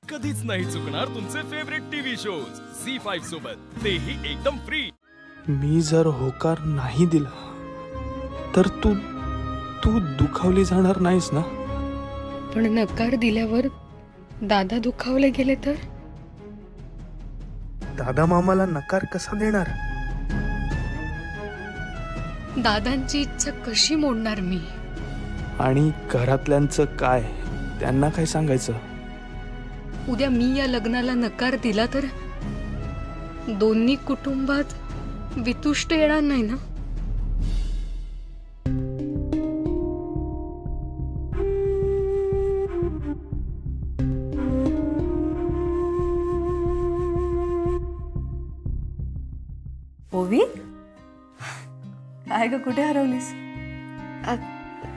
कधीच नाही चुकणार तुमचे फेवरेट टीव्ही शोज झी5 सोबत, तेही एकदम फ्री। मी जर होकार नाही दिला तर तू तू दुखावली जाणार नाहीस ना? पण नकार दिल्यावर दादा दुखावले गेले तर? दादा मामाला नकार कसा देणार? दादांची इच्छा कशी मोडणार मी? आणि घरातल्यांचं काय, त्यांना काय सांगायचं? उद्या मी या लग्नाला नकार दिला तर दोन्ही कुटुंबात वितुष्ट येणार नाही ना? ओवी, काय ग, कुठे हरवलीस?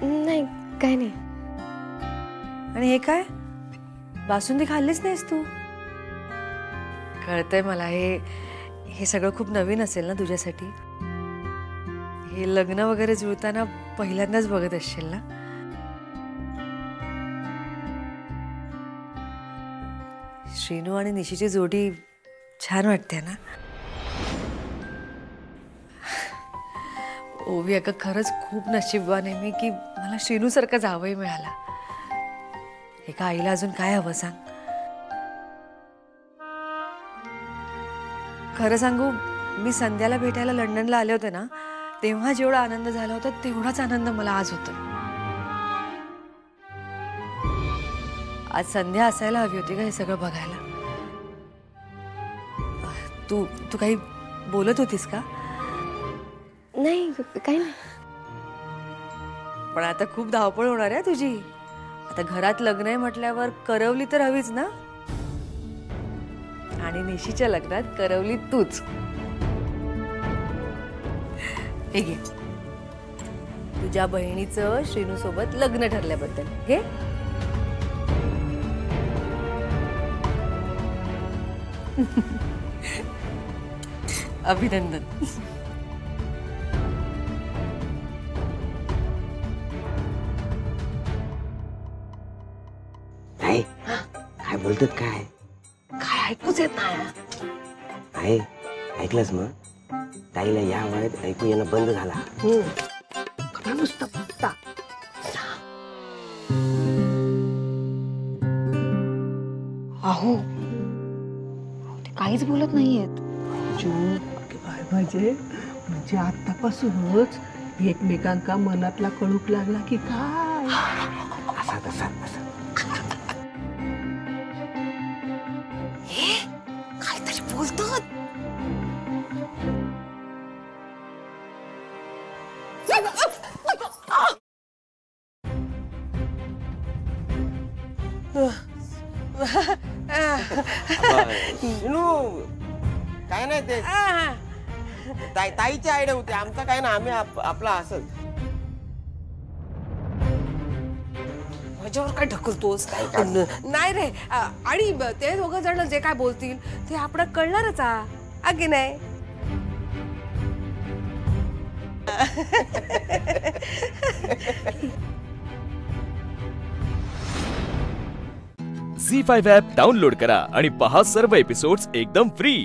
नाही, काय नाही। आणि हे काय, बासुंदी खाल्लीच नाहीस तू? कळतंय मला, हे सगळं खूप नवीन असेल ना तुझ्यासाठी। हे लग्न वगैरे जुळताना पहिल्यांदाच बघत असशील ना? श्रीनू आणि निशीची जोडी छान वाटते ना? ओवी, अगं खरंच खूप नशीबवान आहे मी की मला श्रीनू सारखा जावई मिळाला। एका आईला अजून काय हवं सांग? खरं सांगू, मी संध्याला भेटायला लंडनला आले होते ना, तेव्हा जेवढा आनंद झाला होता तेवढाच आनंद मला आज होतो। आज संध्या असायला हवी होती का हे सगळं बघायला? तू काही बोलत होतीस का? नाही, काही नाही। पण आता खूप धावपळ होणार आहे तुझी। आता घरात लग्न आहे म्हटल्यावर करवली तर हवीच ना? आणि निशीच्या लग्नात करवली तूच। हे घे, तुझ्या बहिणीचं श्रीनू सोबत लग्न ठरल्याबद्दल घे। अभिनंदन। काय बोलतात? काय ऐकूच येत नाही आहे? ऐकलंस मग? ताईला या वयात ऐकू येणं बंद झाला। नुसतं बघता। अहो, ते काहीच बोलत नाहीयेत। काय म्हणजे आतापासूनच एकमेकांका मनातला कळूक लागला की काय? असा तसा काहीतरी बोलतात। काय नाही, ते ताईची आयडिया होती, आमचा काय ना, आम्ही आपला असंच। माझ्यावर काय ढकलतोस? नाही रे, आणि ते दोघं जण जे काय बोलतील ते आपल्याला कळणारच आ की नाही? झी5 ॲप डाउनलोड करा आणि पहा सर्व एपिसोड्स एकदम फ्री।